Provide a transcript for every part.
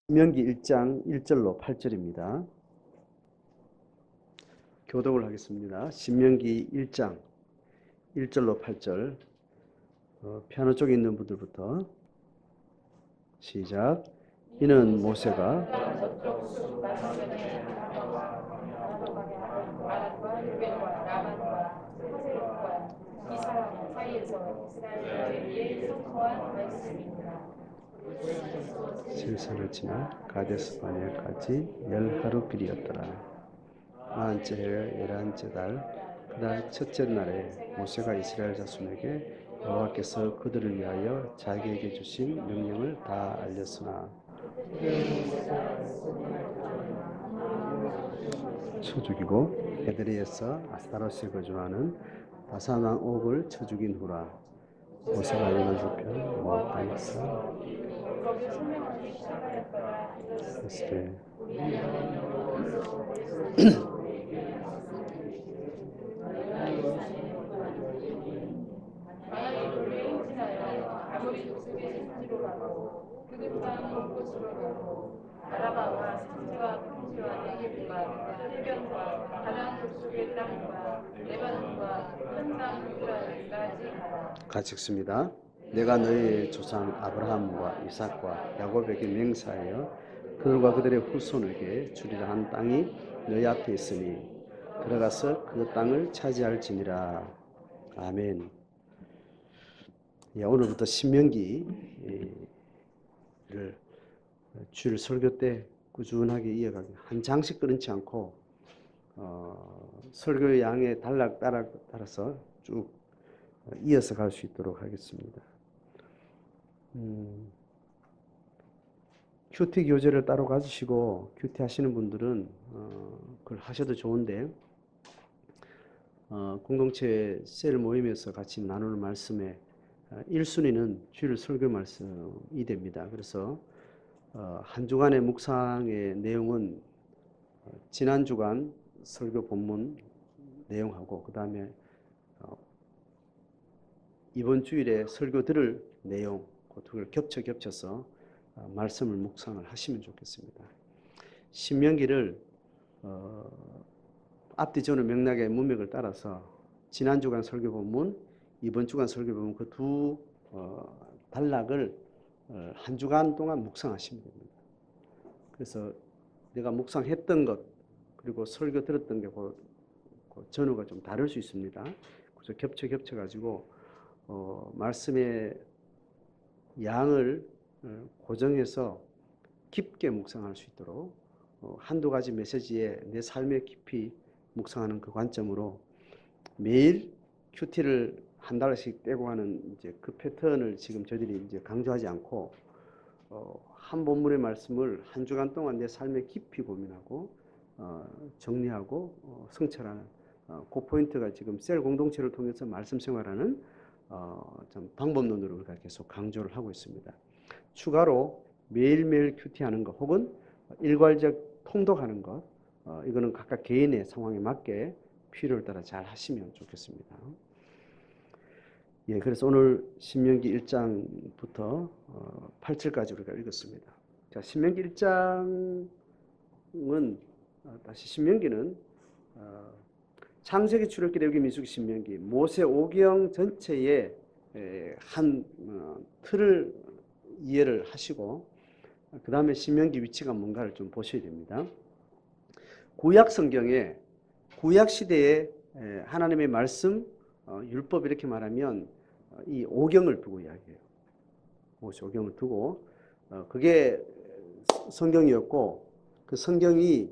신명기 1장 1절로 8절입니다. 교독을 하겠습니다. 신명기 1장 1절로 8절. 피아노 쪽에 있는 분들부터 시작. 이는 모세가 실선을 지나 가데스 바네아까지 10하루길이었더라. 40째 해 11째 달 그달 첫째 날에 모세가 이스라엘 자손에게 여호와께서 그들을 위하여 자기에게 주신 명령을 다 알렸으나 쳐 죽이고 에드레에서 아스타로스에 거주하는 바산 왕 옥을 쳐 죽인 후라. 모세가 일어나 좁혀 모압 땅에서 그리스도의 아라바와 산지와 평지와 네겝과 해변과 가나안 족속의 땅과 레바논과 큰 땅 유다까지 가라. 같이 읽습니다. 내가 너희의 조상 아브라함과 이삭과 야곱에게 맹세하여 그들과 그들의 후손에게 주리라 한 땅이 너희 앞에 있으니 들어가서 그 땅을 차지할지니라. 아멘. 오늘부터 신명기를 주일 설교 때 꾸준하게 이어가기, 한 장씩 끊지 않고 설교의 양에 따라서 쭉 이어서 갈 수 있도록 하겠습니다. 큐티 교재를 따로 가지시고 큐티 하시는 분들은 그걸 하셔도 좋은데 공동체 셀 모임에서 같이 나누는 말씀의 1순위는 주일 설교 말씀이 됩니다. 그래서 한 주간의 묵상의 내용은 지난 주간 설교 본문 내용하고 그 다음에 이번 주일에 설교 들을 내용 그 두 개를 겹쳐서 말씀을 묵상을 하시면 좋겠습니다. 신명기를 앞뒤 저는 맥락의 문맥을 따라서 지난 주간 설교 본문, 이번 주간 설교 본문 그 두 단락을 한 주간 동안 묵상하시면 됩니다. 그래서 내가 묵상했던 것 그리고 설교 들었던 게 그 전후가 좀 다를 수 있습니다. 그래서 겹쳐가지고 말씀의 양을 고정해서 깊게 묵상할 수 있도록 한두 가지 메시지에 내 삶에 깊이 묵상하는 그 관점으로 매일 큐티를 한 달씩 떼고 하는 이제 그 패턴을 지금 저희들이 이제 강조하지 않고 한 본문의 말씀을 한 주간 동안 내 삶에 깊이 고민하고 정리하고 성찰하는 그 포인트가 지금 셀 공동체를 통해서 말씀 생활하는 좀 방법론으로 우리가 계속 강조를 하고 있습니다. 추가로 매일매일 큐티하는 것 혹은 일괄적 통독하는 것 이거는 각각 개인의 상황에 맞게 필요를 따라 잘 하시면 좋겠습니다. 그래서 오늘 신명기 1장부터 8절까지 우리가 읽었습니다. 자, 신명기 1장은 다시 신명기는 창세기, 출애굽기, 레위기, 민수기, 신명기 모세 오경 전체의 한 틀을 이해를 하시고 그 다음에 신명기 위치가 뭔가를 좀 보셔야 됩니다. 구약 성경에 구약 시대에 하나님의 말씀 율법 이렇게 말하면 이 오경을 두고 이야기해요. 모세 오경을 두고 그게 성경이었고 그 성경이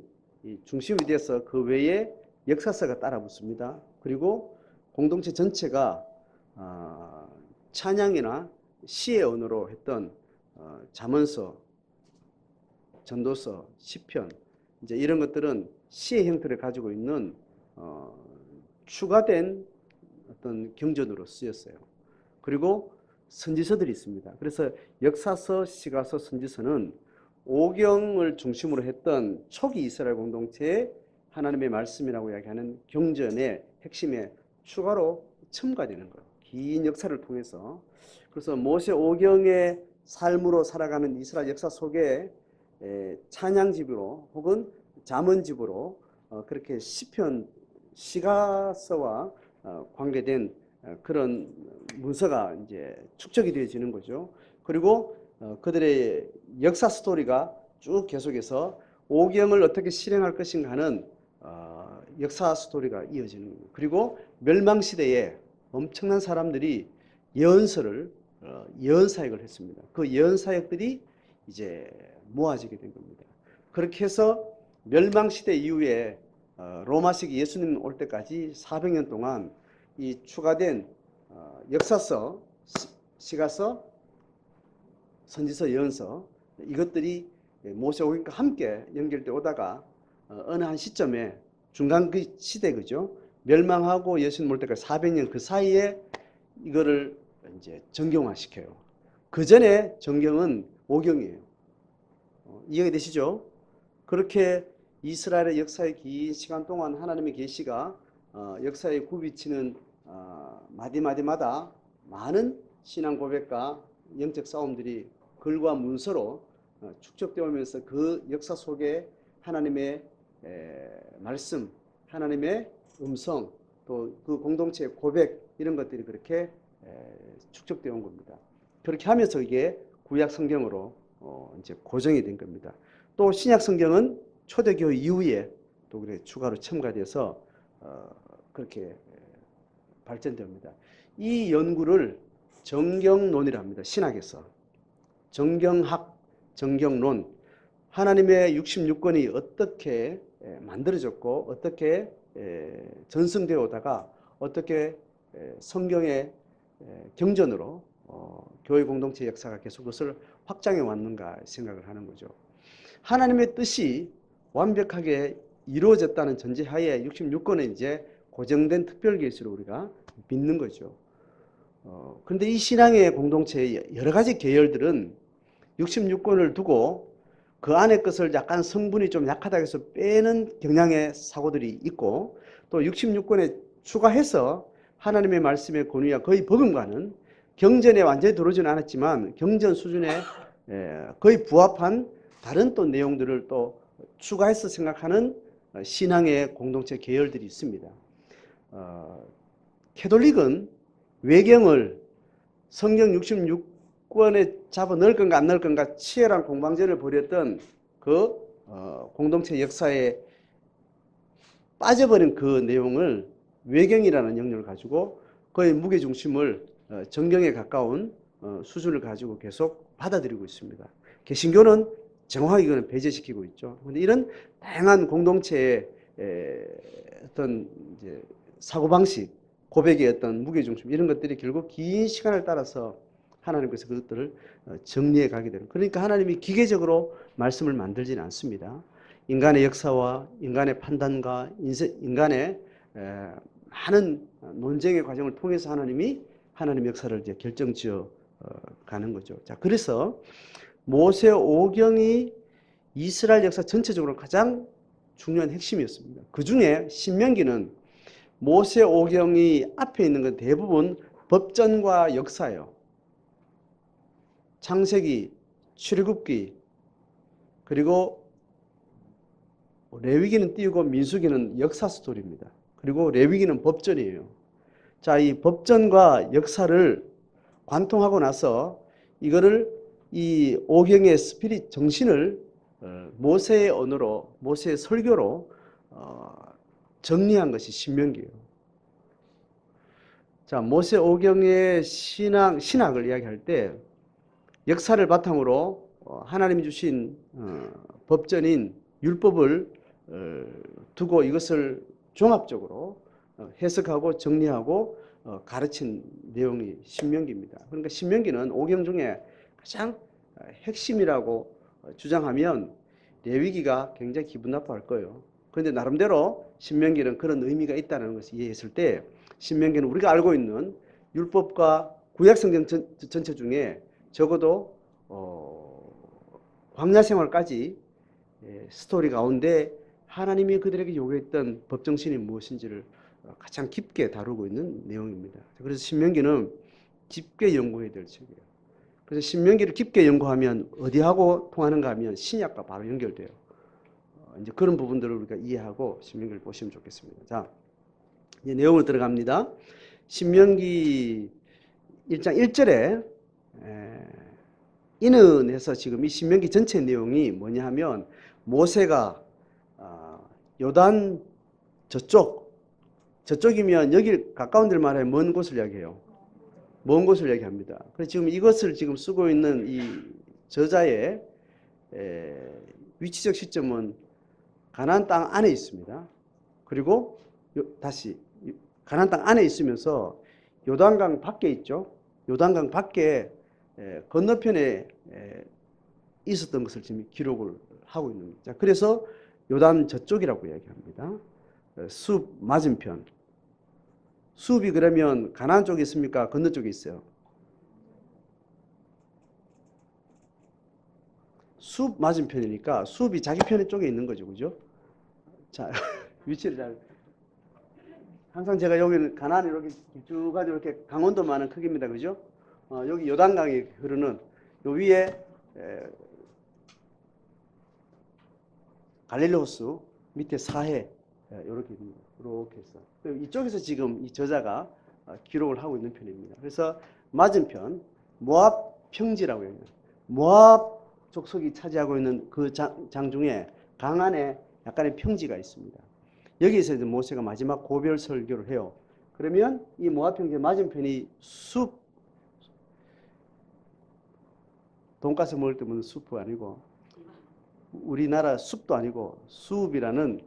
중심이 돼서 그 외에 역사서가 따라 붙습니다. 그리고 공동체 전체가 찬양이나 시의 언어로 했던 잠언서, 전도서, 시편 이제 이런 것들은 시의 형태를 가지고 있는 추가된 어떤 경전으로 쓰였어요. 그리고 선지서들이 있습니다. 그래서 역사서, 시가서, 선지서는 오경을 중심으로 했던 초기 이스라엘 공동체의 하나님의 말씀이라고 이야기하는 경전의 핵심에 추가로 첨가되는 거예요. 긴 역사를 통해서. 그래서 모세 오경의 삶으로 살아가는 이스라엘 역사 속에 찬양집으로 혹은 잠언집으로 그렇게 시편 시가서와 관계된 그런 문서가 이제 축적이 되어지는 거죠. 그리고 그들의 역사 스토리가 쭉 계속해서 오경을 어떻게 실행할 것인가 하는 역사 스토리가 이어지는 거예요. 그리고 멸망시대에 엄청난 사람들이 예언서를 예언사역을 했습니다. 그 예언사역들이 이제 모아지게 된 겁니다. 그렇게 해서 멸망시대 이후에 로마식 예수님 올 때까지 400년 동안 이 추가된 역사서, 시가서, 선지서, 예언서 이것들이 모세오경과 함께 연결돼 오다가 어느 한 시점에 중간 그 시대 그죠? 멸망하고 예수님 올 때까지 400년 그 사이에 이거를 이제 정경화시켜요. 그 전에 정경은 오경이에요. 이해가 되시죠? 그렇게 이스라엘의 역사의 긴 시간 동안 하나님의 계시가 역사에 굽이치는 마디마디마다 많은 신앙 고백과 영적 싸움들이 글과 문서로 축적되어 오면서 그 역사 속에 하나님의 말씀, 하나님의 음성, 또 그 공동체의 고백 이런 것들이 그렇게 축적되어 온 겁니다. 그렇게 하면서 이게 구약 성경으로 이제 고정이 된 겁니다. 또 신약 성경은 초대교회 이후에 또 그래 추가로 첨가돼서 그렇게 발전됩니다. 이 연구를 정경론이라 합니다. 신학에서 정경학, 정경론, 하나님의 66권이 어떻게 만들어졌고 어떻게 전승되어 오다가 어떻게 성경의 경전으로 교회 공동체 역사가 계속 그것을 확장해 왔는가 생각을 하는 거죠. 하나님의 뜻이 완벽하게 이루어졌다는 전제하에 66권은 이제 고정된 특별 계시로 우리가 믿는 거죠. 그런데 이 신앙의 공동체의 여러 가지 계열들은 66권을 두고 그 안의 것을 약간 성분이 좀 약하다 해서 빼는 경향의 사고들이 있고 또 66권에 추가해서 하나님의 말씀의 권위와 거의 버금가는 경전에 완전히 들어오지는 않았지만 경전 수준에 거의 부합한 다른 또 내용들을 또 추가해서 생각하는 신앙의 공동체 계열들이 있습니다. 캐톨릭은 외경을 성경 66권에 잡아 넣을 건가 안 넣을 건가 치열한 공방전을 벌였던 그 공동체 역사에 빠져버린 그 내용을 외경이라는 영역을 가지고 거의 무게중심을 정경에 가까운 수준을 가지고 계속 받아들이고 있습니다. 개신교는 정확하게 이거는 배제시키고 있죠. 그런데 이런 다양한 공동체의 어떤 이제 사고방식, 고백의 어떤 무게중심 이런 것들이 결국 긴 시간을 따라서 하나님께서 그것들을 정리해 가게 되는. 그러니까 하나님이 기계적으로 말씀을 만들지는 않습니다. 인간의 역사와 인간의 판단과 인간의 많은 논쟁의 과정을 통해서 하나님의 역사를 이제 결정지어 가는 거죠. 자, 그래서 모세오경이 이스라엘 역사 전체적으로 가장 중요한 핵심이었습니다. 그 중에 신명기는 모세오경이 앞에 있는 건 대부분 법전과 역사예요. 창세기, 출애굽기, 그리고 레위기는 띄우고 민수기는 역사 스토리입니다. 그리고 레위기는 법전이에요. 자, 이 법전과 역사를 관통하고 나서 이거를 이 오경의 스피릿 정신을 모세의 언어로 모세의 설교로 정리한 것이 신명기예요. 자, 모세오경의 신학을 이야기할 때 역사를 바탕으로 하나님이 주신 법전인 율법을 두고 이것을 종합적으로 해석하고 정리하고 가르친 내용이 신명기입니다. 그러니까 신명기는 오경 중에 가장 핵심이라고 주장하면 레위기가 굉장히 기분 나빠할 거예요. 그런데 나름대로 신명기는 그런 의미가 있다는 것을 이해했을 때 신명기는 우리가 알고 있는 율법과 구약성경 전체 중에 적어도 광야 생활까지 스토리 가운데 하나님이 그들에게 요구했던 법정신이 무엇인지를 가장 깊게 다루고 있는 내용입니다. 그래서 신명기는 깊게 연구해야 될 책이에요. 그래서 신명기를 깊게 연구하면 어디하고 통하는가 하면 신약과 바로 연결돼요. 이제 그런 부분들을 우리가 이해하고 신명기를 보시면 좋겠습니다. 자, 이제 내용으로 들어갑니다. 신명기 1장 1절에 이는 해서 지금 이 신명기 전체 내용이 뭐냐 하면 모세가 요단 저쪽이면 여기 가까운 데를 말하면 먼 곳을 이야기해요. 먼 곳을 이야기합니다. 그래서 지금 이것을 지금 쓰고 있는 이 저자의 위치적 시점은 가나안 땅 안에 있습니다. 그리고 다시 가나안 땅 안에 있으면서 요단강 밖에 있죠. 요단강 밖에 건너편에 있었던 것을 지금 기록을 하고 있는 거죠. 자, 그래서 요단 저쪽이라고 이야기합니다. 숲 맞은편. 숲이 그러면 가나안 쪽에 있습니까? 건너 쪽에 있어요. 숲 맞은편이니까 숲이 자기 편의 쪽에 있는 거죠. 그죠? 자, 위치를 잘. 항상 제가 여기는 가나안이 이렇게 길쭉하게 이렇게 강원도만한 크기입니다. 그죠? 여기 요단강이 흐르는 요 위에 갈릴리 호수 밑에 사해 이렇게 있는 거예요. 이렇게 해서 이쪽에서 지금 이 저자가 기록을 하고 있는 편입니다. 그래서 맞은편 모압 평지라고 해요. 모압 족속이 차지하고 있는 그 장 중에 강안에 약간의 평지가 있습니다. 여기에서 이제 모세가 마지막 고별 설교를 해요. 그러면 이 모압 평지 맞은편이 숲, 돈가스 먹을 때 먹는 숲이 아니고 우리나라 숲도 아니고 수읍이라는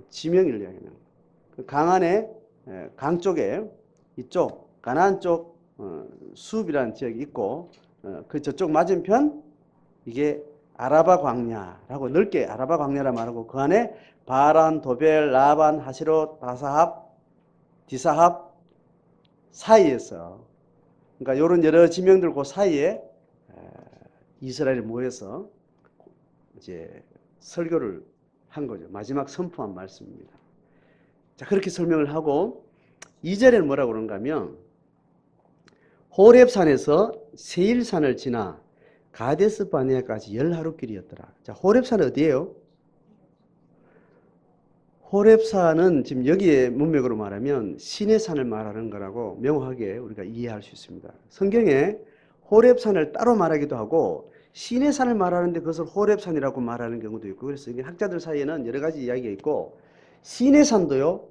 지명을 이야기하는 그 강안에 강 쪽에 이쪽 가나안 쪽 수읍이라는 지역이 있고 그 저쪽 맞은편 이게 아라바 광야라고 넓게 아라바 광야라 말하고 그 안에 바란, 도벨, 라반, 하시롯, 다사합, 디사합 사이에서 그러니까 이런 여러 지명들 그 사이에 이스라엘이 모여서 이제 설교를 한 거죠. 마지막 선포한 말씀입니다. 자, 그렇게 설명을 하고 2절에는 뭐라고 그런가 하면 호렙산에서 세일산을 지나 가데스 바네아까지 10하루길이었더라. 자, 호렙산은 어디예요? 호렙산은 지금 여기에 문맥으로 말하면 시내산을 말하는 거라고 명확하게 우리가 이해할 수 있습니다. 성경에 호렙산을 따로 말하기도 하고 시내산을 말하는데 그것을 호렙산이라고 말하는 경우도 있고 그래서 이게 학자들 사이에는 여러 가지 이야기가 있고 시내산도요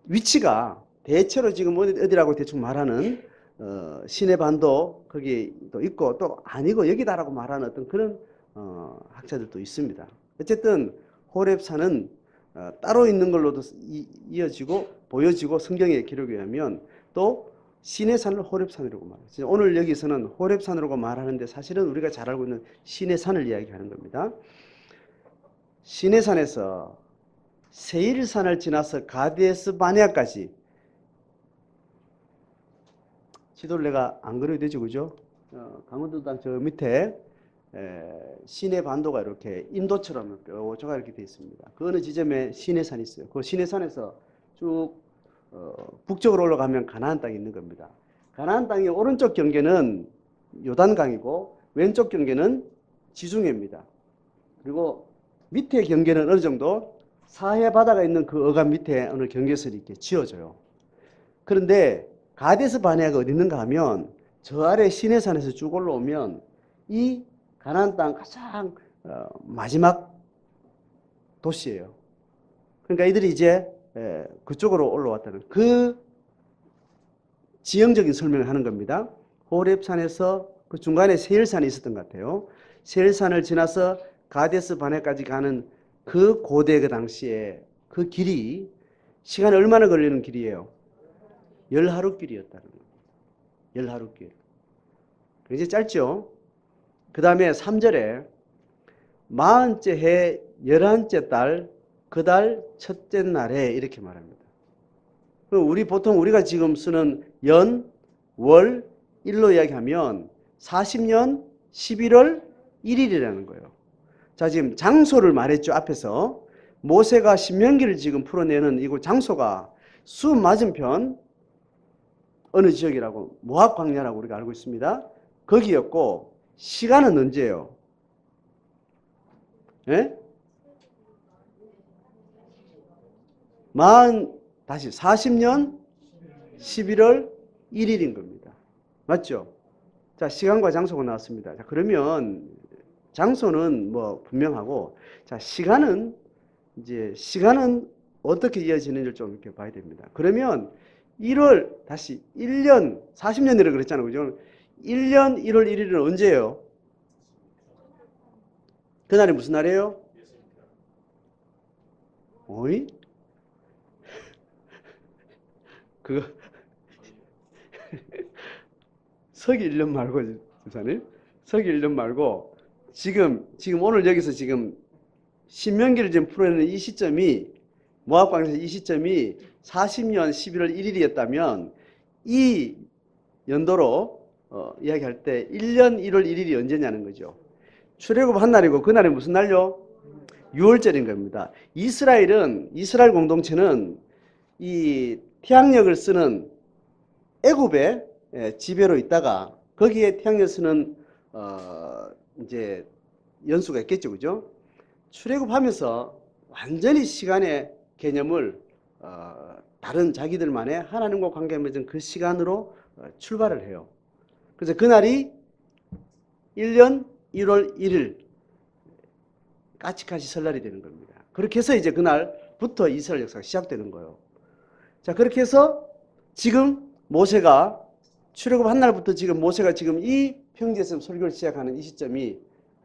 위치가 대체로 지금 어디라고 대충 말하는 시내반도 거기도 있고 또 아니고 여기다라고 말하는 어떤 그런 학자들도 있습니다. 어쨌든 호렙산은 따로 있는 걸로도 이어지고 보여지고 성경의 기록에 의하면 또 시내산을 호렙산이라고 말해요. 오늘 여기서는 호렙산이라고 말하는데 사실은 우리가 잘 알고 있는 시내산을 이야기하는 겁니다. 시내산에서 세일산을 지나서 가데스 바네아까지 지도를 내가 안 그려도 되죠, 그죠? 강원도 땅 저 밑에 시내 반도가 이렇게 인도처럼 뾰족하게 이렇게 되어 있습니다. 그 어느 지점에 시내산이 있어요. 그 시내산에서 쭉 북쪽으로 올라가면 가나안 땅이 있는 겁니다. 가나안 땅의 오른쪽 경계는 요단강이고 왼쪽 경계는 지중해입니다. 그리고 밑에 경계는 어느 정도 사해 바다가 있는 그 어간 밑에 어느 경계선이 이렇게 지어져요. 그런데 가데스 바네아가 어디 있는가 하면 저 아래 시내산에서 쭉 올라오면 이 가나안 땅 가장 마지막 도시예요. 그러니까 이들이 이제 그쪽으로 올라왔다는 그 지형적인 설명을 하는 겁니다. 호렙산에서 그 중간에 세일산이 있었던 것 같아요. 세일산을 지나서 가데스 바네아까지 가는 그 고대 그 당시에 그 길이 시간이 얼마나 걸리는 길이에요? 10하루길이었다는 거예요. 10하루길. 굉장히 짧죠? 그 다음에 3절에 40째 해 11째 달 그 달 첫째 날에 이렇게 말합니다. 보통 우리가 지금 쓰는 연, 월, 일로 이야기하면 40년 11월 1일이라는 거예요. 자, 지금 장소를 말했죠. 앞에서 모세가 신명기를 지금 풀어내는 이곳 장소가 숲 맞은편 어느 지역이라고 모압 광야라고 우리가 알고 있습니다. 거기였고 시간은 언제예요? 예? 다시 40년 11월 1일인 겁니다. 맞죠? 자, 시간과 장소가 나왔습니다. 자, 그러면 장소는 뭐 분명하고, 자, 시간은 어떻게 이어지는지를 좀 이렇게 봐야 됩니다. 그러면 1월, 다시 1년, 40년이라고 그랬잖아요. 그죠? 1년 1월 1일은 언제예요? 그날이 무슨 날이에요? 어이? 그거, 서기 1년 말고, 주사님? 서기 1년 말고, 지금 오늘 여기서 지금 신명기를 지금 풀어내는 이 시점이, 모압강에서 이 시점이 40년 11월 1일이었다면, 이 연도로 이야기할 때 1년 1월 1일이 언제냐는 거죠. 출애굽한 날이고 그날이 무슨 날요? 6월절인 겁니다. 이스라엘 공동체는 이 태양력을 쓰는 애굽의 지배로 있다가 거기에 태양력 쓰는 이제 연수가 있겠죠, 그죠? 출애굽하면서 완전히 시간의 개념을 다른 자기들만의 하나님과 관계 맺은 그 시간으로 출발을 해요. 그래서 그날이 1년 1월 1일 까치까치 설날이 되는 겁니다. 그렇게 해서 이제 그날부터 이스라엘 역사가 시작되는 거예요. 자, 그렇게 해서 지금 모세가 출애굽한 날부터 지금 모세가 지금 이 평지에서 설교를 시작하는 이 시점이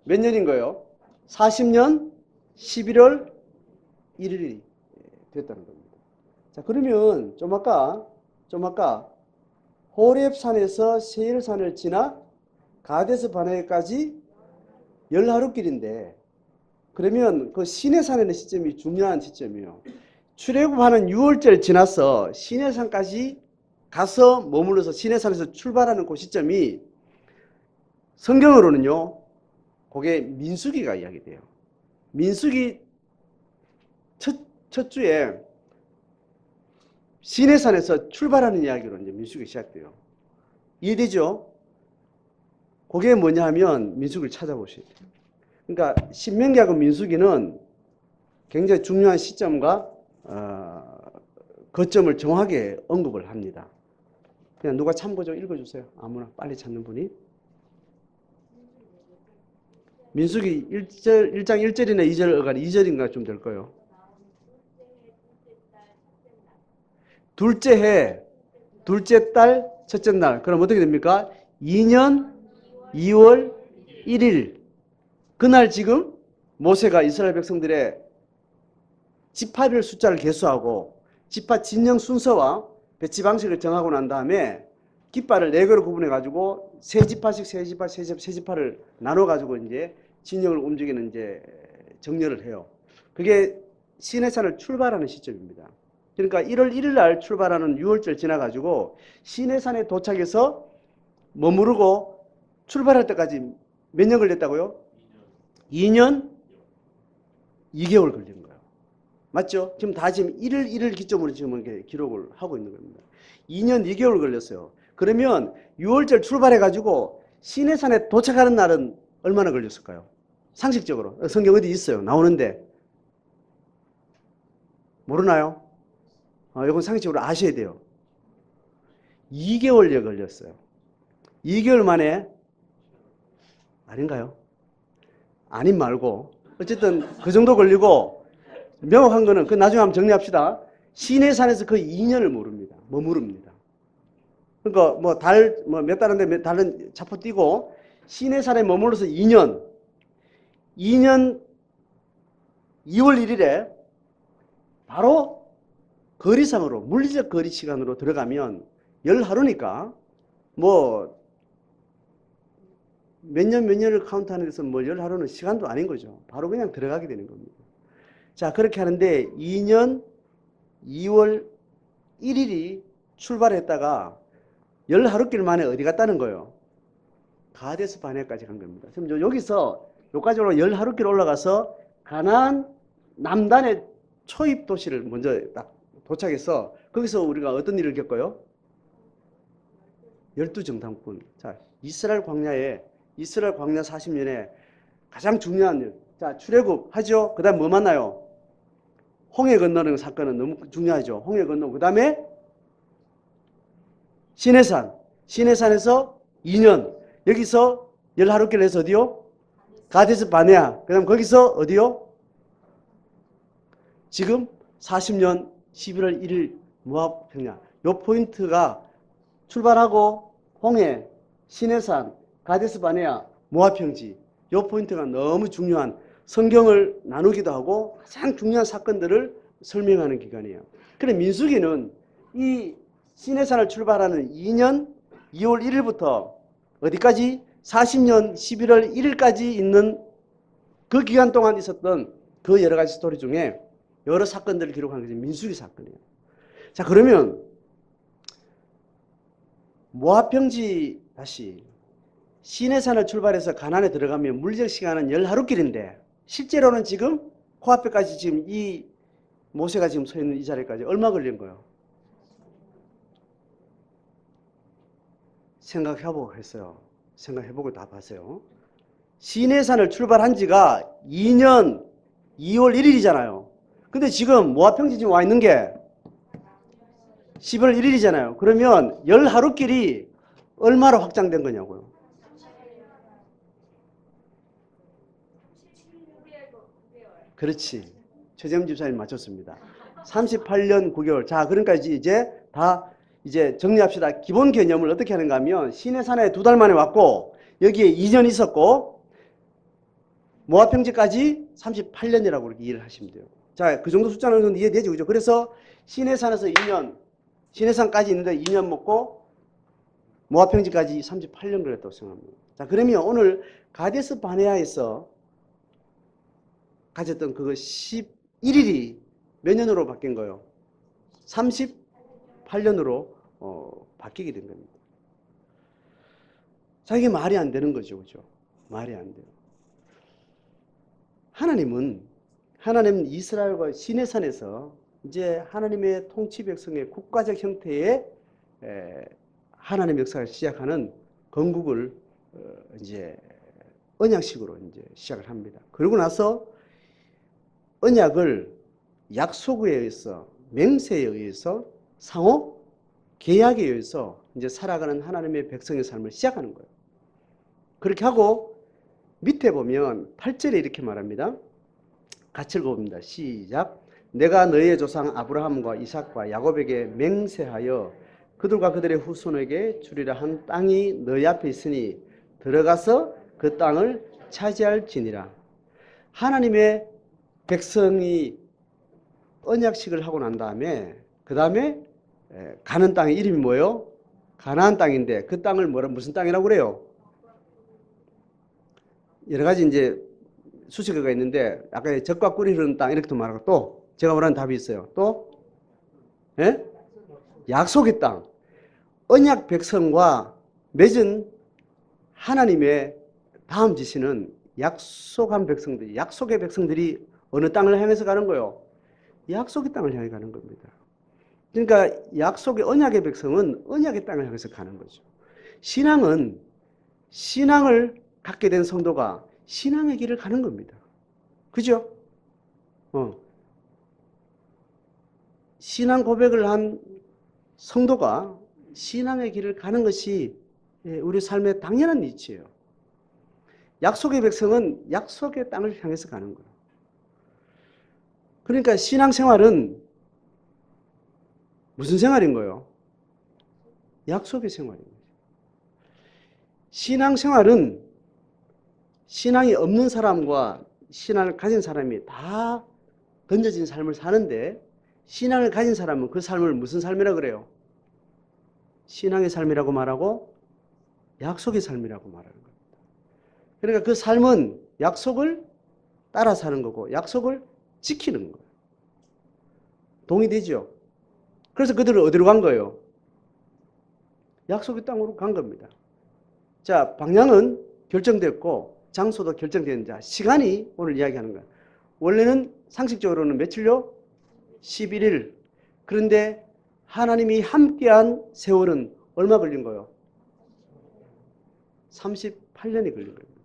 몇 년인 거예요? 40년 11월 1일이 됐다는 겁니다. 자, 그러면 좀 아까 호렙산에서 세일산을 지나 가데스 바네까지 열하루길인데, 그러면 그 시내산에 시점이 중요한 시점이에요. 출애굽하는 6월절 지나서 시내산까지 가서 머물러서 시내산에서 출발하는 그 시점이 성경으로는요, 그게 민수기가 이야기돼요. 민수기 첫 주에 시내산에서 출발하는 이야기로 이제 민수기가 시작돼요. 이해되죠? 그게 뭐냐 하면 민수기를 찾아보셔야 돼요. 그러니까 신명기하고 민수기는 굉장히 중요한 시점과 거점을 정확하게 언급을 합니다. 그냥 누가 참고 좀 읽어주세요. 아무나 빨리 찾는 분이. 민수기 1장 1절이나 2절 어간 2절인가 좀 될 거예요. 둘째 해, 둘째 달, 첫째 날. 그럼 어떻게 됩니까? 2년 2월 1일. 그날 지금 모세가 이스라엘 백성들의 지파별 숫자를 계수하고 지파 진영 순서와 배치 방식을 정하고 난 다음에 깃발을 4개로 구분해 가지고 세 지파를 나눠 가지고 이제 진영을 움직이는 이제 정렬을 해요. 그게 시내산을 출발하는 시점입니다. 그러니까 1월 1일 날 출발하는 6월절 지나 가지고 시내산에 도착해서 머무르고 출발할 때까지 몇 년 걸렸다고요? 2년 2개월 걸린 거예요. 맞죠? 지금 1일 기점으로 지금 이렇게 기록을 하고 있는 겁니다. 2년 2개월 걸렸어요. 그러면 6월절 출발해가지고 시내산에 도착하는 날은 얼마나 걸렸을까요? 상식적으로. 성경 어디 있어요? 나오는데. 모르나요? 이건 상식적으로 아셔야 돼요. 2개월여 걸렸어요. 2개월 만에, 아닌가요? 아닌 말고. 어쨌든 그 정도 걸리고, 명확한 거는 그 나중에 한번 정리합시다. 시내산에서 거의 2년을 머무릅니다. 그러니까 몇 달인데 달은 자포 띄고 시내산에 머물러서 2년 2월 1일에 바로 거리상으로 물리적 거리 시간으로 들어가면 10하루니까 뭐 몇 년을 카운트하는 데서 뭐 10하루는 시간도 아닌 거죠. 바로 그냥 들어가게 되는 겁니다. 자, 그렇게 하는데 2년 2월 1일이 출발했다가 10하루길 만에 어디 갔다는 거예요? 가데스 바네까지 간 겁니다. 그럼 여기서 여기까지 10하루길 올라가서 가나안 남단의 초입 도시를 먼저 딱 도착해서 거기서 우리가 어떤 일을 겪어요? 12정탐꾼. 자, 이스라엘 광야 40년에 가장 중요한 일. 자, 출애굽 하죠. 그 다음 뭐 만나요? 홍해 건너는 사건은 너무 중요하죠. 홍해 건너고, 그 다음에 시내산에서 2년. 여기서 열 하루길 해서 어디요? 가데스 바네아. 그 다음 거기서 어디요? 지금 40년 11월 1일 모압 평야. 요 포인트가 출발하고 홍해, 시내산, 가데스 바네아, 모압 평지. 요 포인트가 너무 중요한, 성경을 나누기도 하고 가장 중요한 사건들을 설명하는 기간이에요. 그래 민수기는 이 시내산을 출발하는 2년 2월 1일부터 어디까지? 40년 11월 1일까지 있는 그 기간 동안 있었던 그 여러 가지 스토리 중에 여러 사건들을 기록한 것이 민수기 사건이에요. 자, 그러면 모압 평지 다시 시내산을 출발해서 가나안에 들어가면 물리적 시간은 열 하루길인데 실제로는 지금 코앞에까지 지금 이 모세가 지금 서 있는 이 자리까지 얼마 걸린 거예요? 생각해보고 했어요. 생각해보고 다 봤어요. 시내산을 출발한 지가 2년 2월 1일이잖아요. 근데 지금 모압 평지 지금 와 있는 게 11월 1일이잖아요. 그러면 열 하루길이 얼마로 확장된 거냐고요? 그렇지. 최재훈 집사님 맞췄습니다. 38년 9개월. 자, 그러니까 이제 다 이제 정리합시다. 기본 개념을 어떻게 하는가 하면 시내산에 2달 만에 왔고 여기에 2년 있었고 모압 평지까지 38년이라고 그렇게 이해를 하시면 돼요. 자, 그 정도 숫자는 어느 정도 이해되죠. 그죠? 그래서 시내산에서 2년, 시내산까지 있는데 2년 먹고 모압 평지까지 38년 걸렸다고 생각합니다. 자, 그러면 오늘 가데스 바네아에서 가졌던 그거 11일이 몇 년으로 바뀐 거예요? 38년으로 바뀌게 된 겁니다. 자, 이게 말이 안 되는 거죠. 그죠? 말이 안 돼요. 하나님은 이스라엘과 시내산에서 이제 하나님의 통치 백성의 국가적 형태의 하나님의 역사를 시작하는 건국을 이제 언약식으로 이제 시작을 합니다. 그러고 나서 언약을 약속에 의해서, 맹세에 의해서, 상호 계약에 의해서 이제 살아가는 하나님의 백성의 삶을 시작하는 거예요. 그렇게 하고 밑에 보면 8절에 이렇게 말합니다. 같이 읽어봅니다. 시작. 내가 너희의 조상 아브라함과 이삭과 야곱에게 맹세하여 그들과 그들의 후손에게 주리라 한 땅이 너희 앞에 있으니 들어가서 그 땅을 차지할지니라. 하나님의 백성이 언약식을 하고 난 다음에 그 다음에 가는 땅의 이름이 뭐예요? 가나안 땅인데 그 땅을 무슨 땅이라고 그래요? 여러 가지 이제 수식어가 있는데 아까 젖과 꿀이 흐르는 땅 이렇게도 말하고 또 제가 말하는 답이 있어요. 또 약속의 땅. 언약 백성과 맺은 하나님의 다음 지시는 약속한 백성들이, 약속의 백성들이 어느 땅을 향해서 가는 거예요? 약속의 땅을 향해 가는 겁니다. 그러니까 약속의 언약의 백성은 언약의 땅을 향해서 가는 거죠. 신앙은 신앙을 갖게 된 성도가 신앙의 길을 가는 겁니다. 그죠? 신앙 고백을 한 성도가 신앙의 길을 가는 것이 우리 삶의 당연한 이치예요. 약속의 백성은 약속의 땅을 향해서 가는 거예요. 그러니까 신앙생활은 무슨 생활인 거예요? 약속의 생활인 거예요. 신앙생활은 신앙이 없는 사람과 신앙을 가진 사람이 다 던져진 삶을 사는데 신앙을 가진 사람은 그 삶을 무슨 삶이라고 그래요? 신앙의 삶이라고 말하고 약속의 삶이라고 말하는 겁니다. 그러니까 그 삶은 약속을 따라 사는 거고 약속을 지키는 거예요. 동의되죠? 그래서 그들은 어디로 간 거예요? 약속의 땅으로 간 겁니다. 자, 방향은 결정됐고 장소도 결정된 자, 시간이 오늘 이야기하는 거예요. 원래는 상식적으로는 며칠요? 11일. 그런데 하나님이 함께한 세월은 얼마 걸린 거예요? 38년이 걸린 거예요.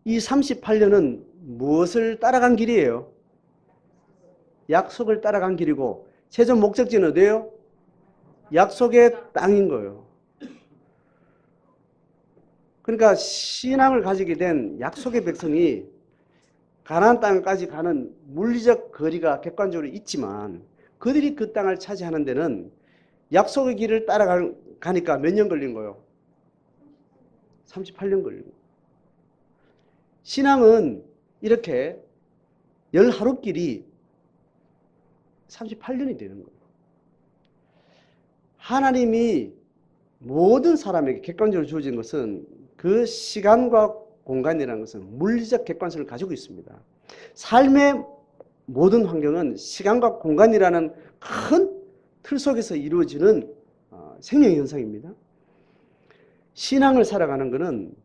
이 38년은 무엇을 따라간 길이에요? 약속을 따라간 길이고 최종 목적지는 어디예요? 약속의 땅인 거예요. 그러니까 신앙을 가지게 된 약속의 백성이 가나안 땅까지 가는 물리적 거리가 객관적으로 있지만 그들이 그 땅을 차지하는 데는 약속의 길을 따라가니까 몇 년 걸린 거예요? 38년 걸린 거예요. 신앙은 이렇게 열 하루길이 38년이 되는 거예요. 하나님이 모든 사람에게 객관적으로 주어진 것은 그 시간과 공간이라는 것은 물리적 객관성을 가지고 있습니다. 삶의 모든 환경은 시간과 공간이라는 큰 틀 속에서 이루어지는 생명 현상입니다. 신앙을 살아가는 것은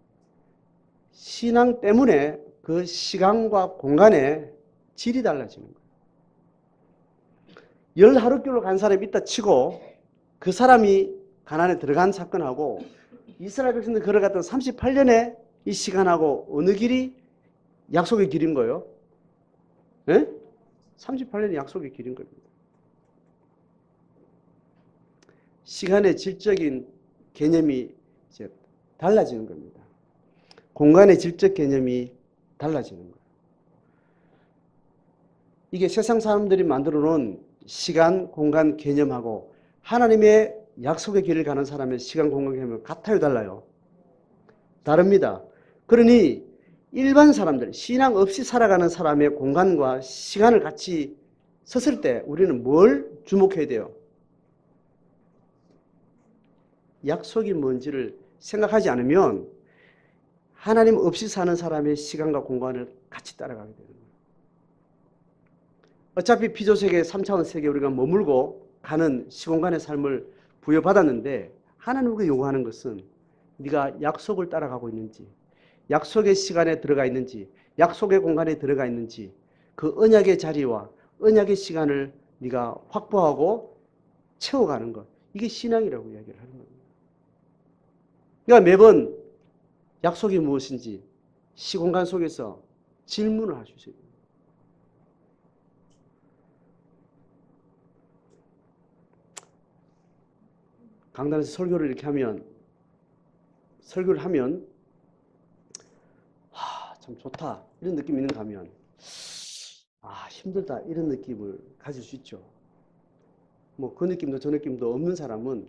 신앙 때문에 그 시간과 공간의 질이 달라지는 거예요. 열 하루길로 간 사람이 있다 치고 그 사람이 가나안에 들어간 사건하고 이스라엘 백성들이 걸어갔던 38년의 이 시간하고 어느 길이 약속의 길인 거예요? 네? 38년이 약속의 길인 겁니다. 시간의 질적인 개념이 이제 달라지는 겁니다. 공간의 질적 개념이 달라지는 거예요. 이게 세상 사람들이 만들어 놓은 시간, 공간 개념하고 하나님의 약속의 길을 가는 사람의 시간, 공간 개념은 같아요, 달라요? 다릅니다. 그러니 일반 사람들, 신앙 없이 살아가는 사람의 공간과 시간을 같이 섰을 때 우리는 뭘 주목해야 돼요? 약속이 뭔지를 생각하지 않으면 하나님 없이 사는 사람의 시간과 공간을 같이 따라가게 되는 거예요. 어차피 피조세계 3차원 세계에 우리가 머물고 가는 시공간의 삶을 부여받았는데 하나님 우리가 요구하는 것은 네가 약속을 따라가고 있는지, 약속의 시간에 들어가 있는지, 약속의 공간에 들어가 있는지 그 언약의 자리와 언약의 시간을 네가 확보하고 채워가는 것. 이게 신앙이라고 이야기를 하는 겁니다. 그러니까 매번 약속이 무엇인지 시공간 속에서 질문을 하셔야 됩니다. 강단에서 설교를 이렇게 하면 설교를 하면 참 좋다 이런 느낌이 있는가 하면 힘들다 이런 느낌을 가질 수 있죠. 뭐 그 느낌도 저 느낌도 없는 사람은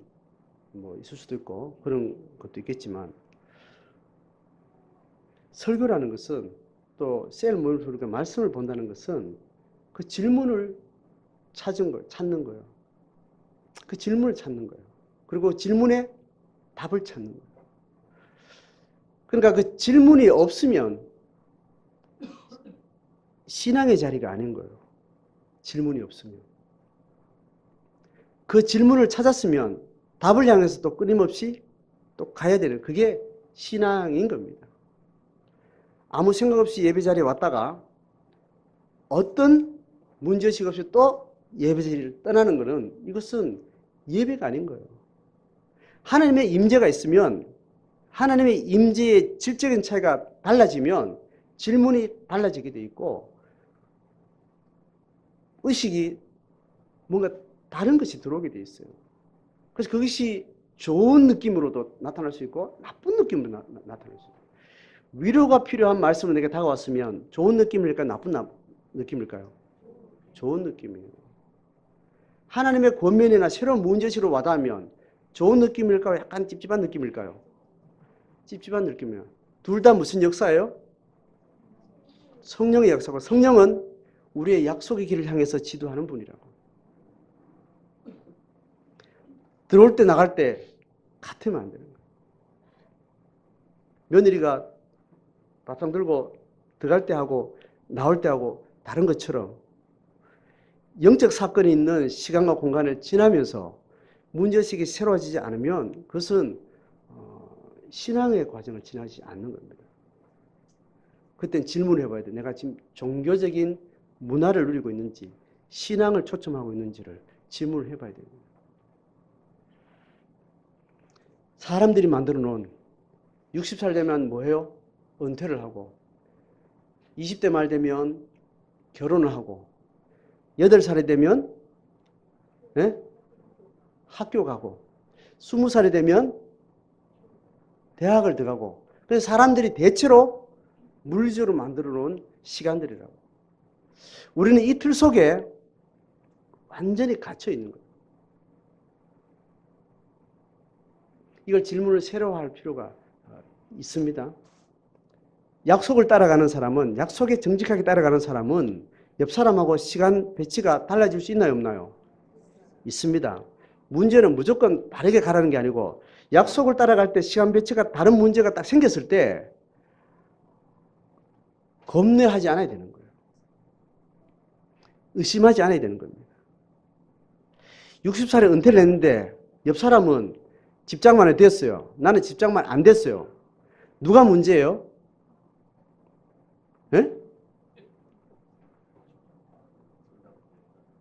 뭐 있을 수도 있고 그런 것도 있겠지만 설교라는 것은 또 셀 우리가 말씀을 본다는 것은 그 질문을 찾는 거예요. 그 질문을 찾는 거예요. 그리고 질문에 답을 찾는 거예요. 그러니까 그 질문이 없으면 신앙의 자리가 아닌 거예요. 질문이 없으면. 그 질문을 찾았으면 답을 향해서 또 끊임없이 또 가야 되는 그게 신앙인 겁니다. 아무 생각 없이 예배 자리에 왔다가 어떤 문제의식 없이 또 예배 자리를 떠나는 것은 이것은 예배가 아닌 거예요. 하나님의 임재가 있으면 하나님의 임재의 질적인 차이가 달라지면 질문이 달라지게 돼 있고 의식이 뭔가 다른 것이 들어오게 돼 있어요. 그래서 그것이 좋은 느낌으로도 나타날 수 있고 나쁜 느낌으로 나타날 수 있어요. 위로가 필요한 말씀을 내게 다가왔으면 좋은 느낌일까요? 나쁜 느낌일까요? 좋은 느낌이에요. 하나님의 권면이나 새로운 문제식으로 와닿으면 좋은 느낌일까요? 약간 찝찝한 느낌일까요? 찝찝한 느낌이에요. 둘 다 무슨 역사예요? 성령의 역사고 성령은 우리의 약속의 길을 향해서 지도하는 분이라고. 들어올 때 나갈 때 같으면 안 되는 거예요. 며느리가 밥상 들고 들어갈 때 하고 나올 때 하고 다른 것처럼 영적 사건이 있는 시간과 공간을 지나면서 문제의식이 새로워지지 않으면 그것은 신앙의 과정을 지나지 않는 겁니다. 그땐 질문을 해봐야 돼. 내가 지금 종교적인 문화를 누리고 있는지 신앙을 초점하고 있는지를 질문을 해봐야 됩니다. 사람들이 만들어 놓은 60살 되면 뭐 해요? 은퇴를 하고 20대 말 되면 결혼을 하고 8살이 되면 예? 학교 가고 20살이 되면 대학을 들어가고 그래서 사람들이 대체로 물리적으로 만들어 놓은 시간들이라고. 우리는 이 틀 속에 완전히 갇혀 있는 거예요. 이걸 질문을 새로 할 필요가 있습니다. 약속을 따라가는 사람은, 약속에 정직하게 따라가는 사람은 옆 사람하고 시간 배치가 달라질 수 있나요, 없나요? 있습니다. 문제는 무조건 다르게 가라는 게 아니고 약속을 따라갈 때 시간 배치가 다른 문제가 딱 생겼을 때 겁내하지 않아야 되는 거예요. 의심하지 않아야 되는 겁니다. 60살에 은퇴를 했는데 옆 사람은 집장만이 됐어요. 나는 집장만 안 됐어요. 누가 문제예요? 예?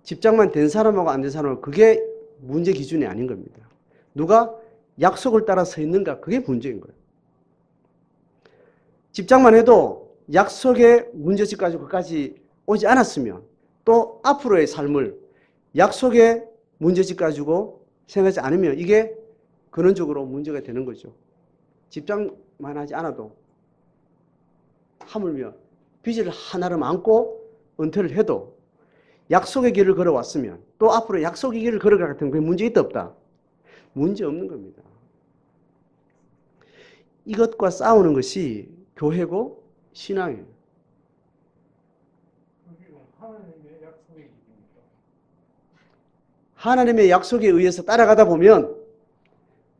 집장만 된 사람하고 안 된 사람은 그게 문제 기준이 아닌 겁니다. 누가 약속을 따라 서 있는가 그게 문제인 거예요. 집장만 해도 약속의 문제집 가지고 끝까지 오지 않았으면 또 앞으로의 삶을 약속의 문제집 가지고 생각하지 않으면 이게 근원적으로 문제가 되는 거죠. 집장만 하지 않아도 하물며 빚을 하나를 안고 은퇴를 해도 약속의 길을 걸어왔으면 또 앞으로 약속의 길을 걸어갈 같은 그게 문제 있다 없다? 문제 없는 겁니다. 이것과 싸우는 것이 교회고 신앙이에요. 하나님의 약속에 의해서 따라가다 보면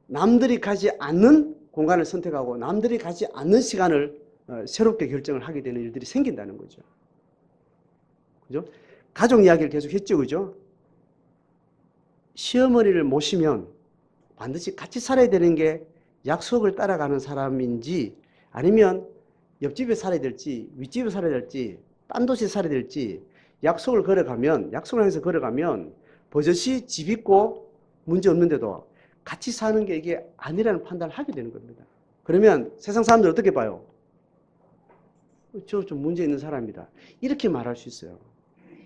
남들이 가지 않는 공간을 선택하고 남들이 가지 않는 시간을 새롭게 결정을 하게 되는 일들이 생긴다는 거죠. 그죠? 가족 이야기를 계속 했죠. 그죠? 시어머니를 모시면 반드시 같이 살아야 되는 게 약속을 따라가는 사람인지 아니면 옆집에 살아야 될지 윗집에 살아야 될지 딴 도시에 살아야 될지 약속을 향해서 걸어가면 버젓이 집 있고 문제 없는데도 같이 사는 게 이게 아니라는 판단을 하게 되는 겁니다. 그러면 세상 사람들 어떻게 봐요? 저 좀 문제 있는 사람이다. 이렇게 말할 수 있어요.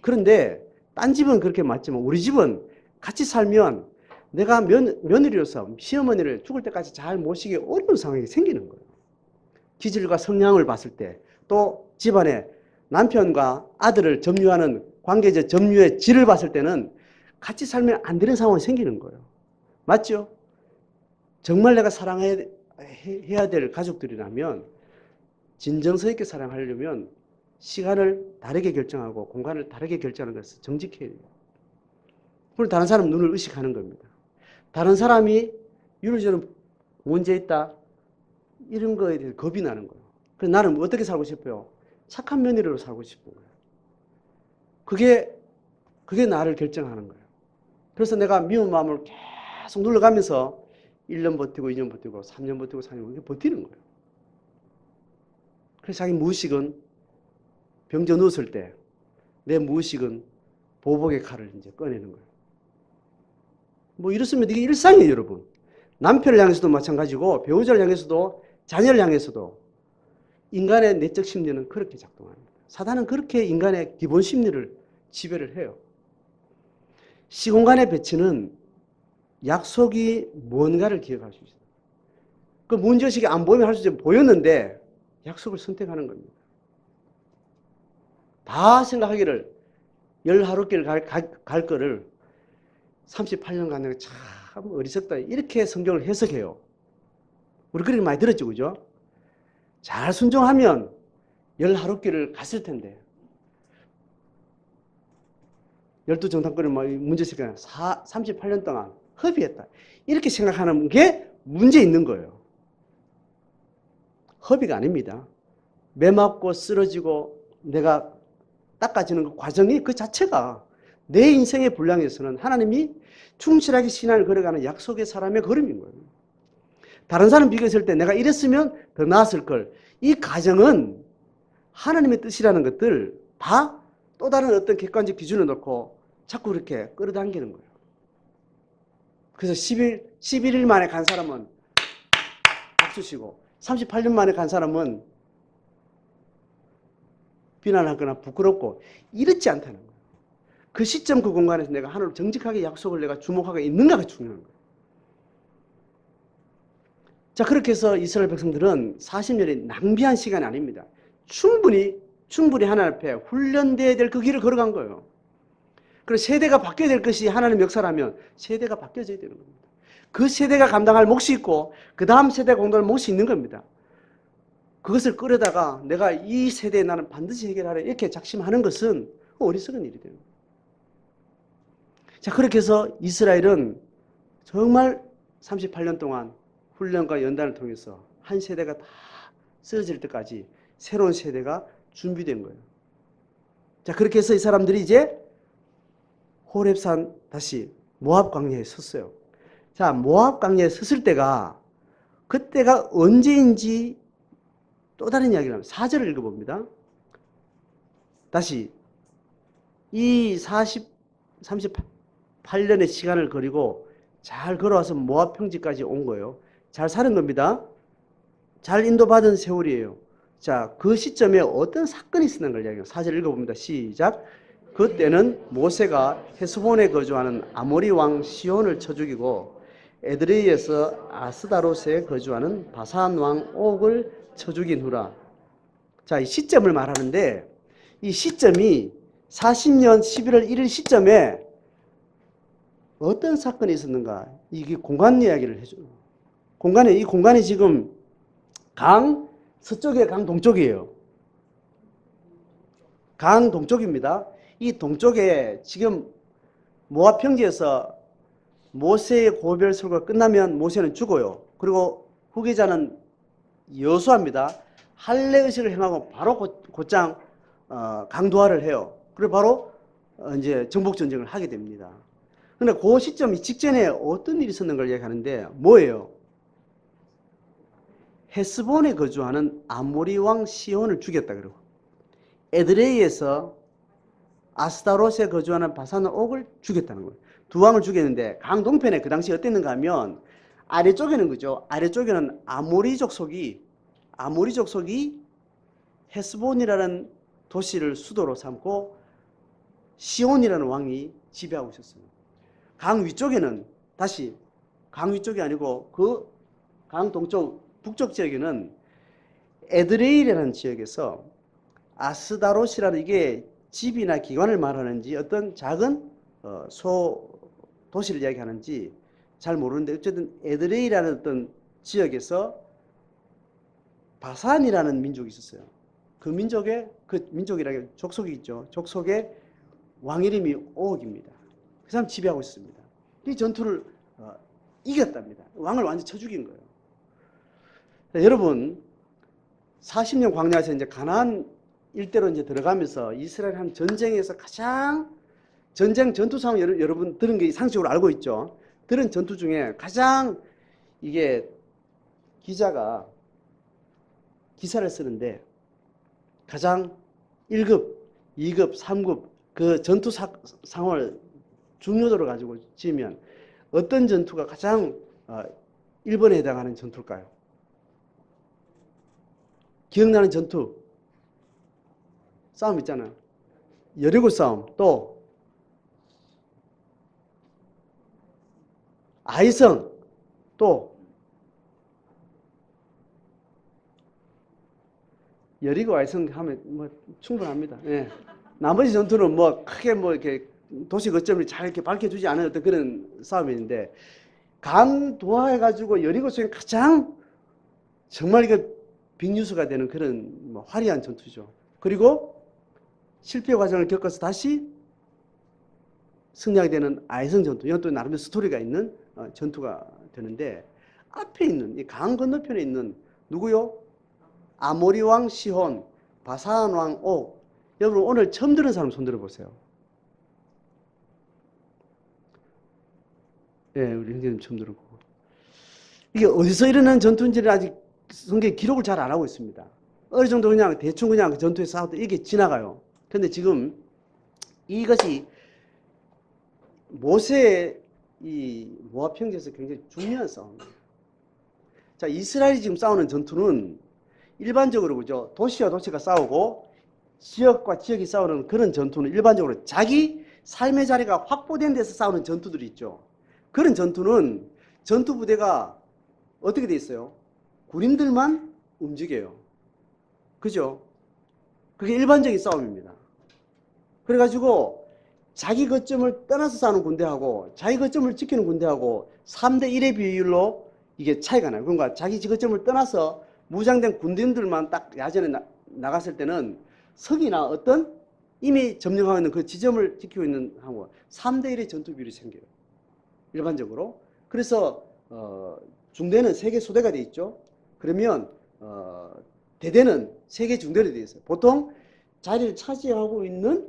그런데 딴 집은 그렇게 맞지만 우리 집은 같이 살면 내가 며느리로서 시어머니를 죽을 때까지 잘 모시기 어려운 상황이 생기는 거예요. 기질과 성향을 봤을 때 또 집안에 남편과 아들을 점유하는 관계적 점유의 질을 봤을 때는 같이 살면 안 되는 상황이 생기는 거예요. 맞죠? 정말 내가 사랑해야 될 가족들이라면 진정성 있게 사랑하려면 시간을 다르게 결정하고 공간을 다르게 결정하는 것을 정직해야 돼요. 그리고 다른 사람 눈을 의식하는 겁니다. 다른 사람이 윤리적으로 문제 있다 이런 거에 대해서 겁이 나는 거예요. 그래서 나는 어떻게 살고 싶어요? 착한 며느리로 살고 싶은 거예요. 그게 나를 결정하는 거예요. 그래서 내가 미운 마음을 계속 눌러가면서 1년 버티고 2년 버티고 3년 버티고 4년 이렇게 버티는 거예요. 그래서 자기 무의식은 병져 누웠을 때 내 무의식은 보복의 칼을 이제 꺼내는 거예요. 뭐 이렇으면 이게 일상이에요, 여러분. 남편을 향해서도 마찬가지고 배우자를 향해서도 자녀를 향해서도 인간의 내적 심리는 그렇게 작동합니다. 사단은 그렇게 인간의 기본 심리를 지배를 해요. 시공간의 배치는 약속이 뭔가를 기억할 수 있어요. 그 문제의식이 안 보이면 할 수 있어요. 보였는데 약속을 선택하는 겁니다. 다 생각하기를 10하루길 갈 거를 38년간 내가 참 어리석다 이렇게 성경을 해석해요. 우리 그렇게 많이 들었죠. 그죠? 잘 순종하면 10하루길을 갔을 텐데 12정탐꾼을 문제시키는 38년 동안 허비했다. 이렇게 생각하는 게 문제 있는 거예요. 허비가 아닙니다. 매맞고 쓰러지고 내가 닦아지는 그 과정이 그 자체가 내 인생의 분량에서는 하나님이 충실하게 신앙을 걸어가는 약속의 사람의 걸음인 거예요. 다른 사람 비교했을 때 내가 이랬으면 더 나았을 걸. 이 과정은 하나님의 뜻이라는 것들 다 또 다른 어떤 객관적 기준을 놓고 자꾸 그렇게 끌어당기는 거예요. 그래서 11일 만에 간 사람은 박수 치고 38년 만에 간 사람은 비난하거나 부끄럽고 이렇지 않다는 거예요. 그 시점 그 공간에서 내가 하나님 정직하게 약속을 내가 주목하고 있는가가 중요한 거예요. 자, 그렇게 해서 이스라엘 백성들은 40년이 낭비한 시간이 아닙니다. 충분히 하나님 앞에 훈련돼야 될 그 길을 걸어간 거예요. 그리고 세대가 바뀌어야 될 것이 하나님 역사라면 세대가 바뀌어져야 되는 겁니다. 그 세대가 감당할 몫이 있고 그 다음 세대가 공동할 몫이 있는 겁니다. 그것을 끌어다가 내가 이 세대에 나는 반드시 해결하라 이렇게 작심하는 것은 어리석은 일이 돼요. 자, 그렇게 해서 이스라엘은 정말 38년 동안 훈련과 연단을 통해서 한 세대가 다 쓰러질 때까지 새로운 세대가 준비된 거예요. 자, 그렇게 해서 이 사람들이 이제 호렙산 다시 모압 광야에 섰어요. 자, 모압 광야에 섰을 때가 그때가 언제인지 또 다른 이야기를 합니다. 4절을 읽어봅니다. 다시 이 38년의 시간을 거리고 잘 걸어와서 모압 평지까지 온 거예요. 잘 사는 겁니다. 잘 인도받은 세월이에요. 자, 그 시점에 어떤 사건이 있었는 걸 이야기해요. 4절 읽어봅니다. 시작. 그때는 모세가 헤스본에 거주하는 아모리 왕 시온을 쳐 죽이고 에드레이에서 아스다롯에 거주하는 바산 왕 옥을 쳐 죽인 후라. 자, 이 시점을 말하는데 이 시점이 40년 11월 1일 시점에 어떤 사건이 있었는가? 이게 공간 이야기를 해줘요. 이 공간이 지금 강 서쪽에 강 동쪽이에요. 강 동쪽입니다. 이 동쪽에 지금 모압 평지에서 모세의 고별 설교가 끝나면 모세는 죽어요. 그리고 후계자는 여수아입니다. 할례 의식을 행하고 바로 곧장 강도하를 해요. 그리고 바로 이제 정복 전쟁을 하게 됩니다. 그런데 그 시점 직전에 어떤 일이 있었는 걸 얘기하는데 뭐예요? 헤스본에 거주하는 아모리 왕 시온을 죽였다 그러고 에드레이에서 아스타롯에 거주하는 바산 옥을 죽였다는 거예요. 두 왕을 죽였는데 강 동편에 그 당시 어땠는가 하면 아래쪽에는 그죠? 아래쪽에는 아모리족 속이 헤스본이라는 도시를 수도로 삼고 시온이라는 왕이 지배하고 있었습니다. 강 위쪽에는 다시 강 위쪽이 아니고 그 강 동쪽 북쪽 지역에는 에드레이라는 지역에서 아스다롯이라는 이게 집이나 기관을 말하는지 어떤 작은 소 도시를 이야기하는지 잘 모르는데 어쨌든 에드레이라는 어떤 지역에서 바산이라는 민족이 있었어요. 그 민족이라는 족속이 있죠. 족속의 왕 이름이 옥입니다. 그 사람 지배하고 있습니다. 이 전투를 이겼답니다. 왕을 완전히 쳐 죽인 거예요. 여러분 40년 광야에서 이제 가나안 일대로 이제 들어가면서 이스라엘 한 전쟁에서 가장 전투 상황 여러분 들은 게 상식으로 알고 있죠. 들은 전투 중에 가장 이게 기자가 기사를 쓰는데 가장 1급, 2급, 3급 그 전투 상황을 중요도를 가지고 지으면 어떤 전투가 가장 1번에 해당하는 전투일까요? 기억나는 전투 싸움 있잖아요. 여리고 싸움, 또 아이성, 또 여리고 아이성 하면 뭐 충분합니다. 예. 나머지 전투는 뭐 크게 뭐 이렇게 도시 거점을 잘 이렇게 밝혀주지 않은 어떤 그런 싸움인데 강 도하해가지고 여리고 속에 가장 정말 이거 빅뉴스가 되는 그런 뭐 화려한 전투죠. 그리고 실패 과정을 겪어서 다시 승리하게 되는 아이성 전투. 이건 또 나름대로 스토리가 있는 전투가 되는데 앞에 있는 이 강 건너편에 있는 누구요? 아모리 왕 시혼, 바산 왕 옥. 여러분 오늘 처음 들은 사람 손 들어보세요. 예, 우리 형제님 처음 들어보고. 이게 어디서 일어난 전투인지를 아직 성경에 기록을 잘 안 하고 있습니다. 어느 정도 그냥 대충 그냥 그 전투에 싸웠다 이게 지나가요. 그런데 지금 이것이 모세의 이 모압 평지에서 굉장히 중요한 싸움이에요. 자, 자, 이스라엘이 지금 싸우는 전투는 일반적으로 그죠? 도시와 도시가 싸우고 지역과 지역이 싸우는 그런 전투는 일반적으로 자기 삶의 자리가 확보된 데서 싸우는 전투들이 있죠. 그런 전투는 전투 부대가 어떻게 돼 있어요? 군인들만 움직여요. 그죠? 그게 일반적인 싸움입니다. 그래가지고 자기 거점을 떠나서 싸우는 군대하고 자기 거점을 지키는 군대하고 3대 1의 비율로 이게 차이가 나요. 그러니까 자기 거점을 떠나서 무장된 군인들만 딱 야전에 나갔을 때는 석이나 어떤 이미 점령하고 있는 그 지점을 지키고 있는 하고 3대 1의 전투 비율이 생겨요. 일반적으로. 그래서 중대는 3개 소대가 돼 있죠. 그러면 대대는 3개 중대로 돼 있어요. 보통 자리를 차지하고 있는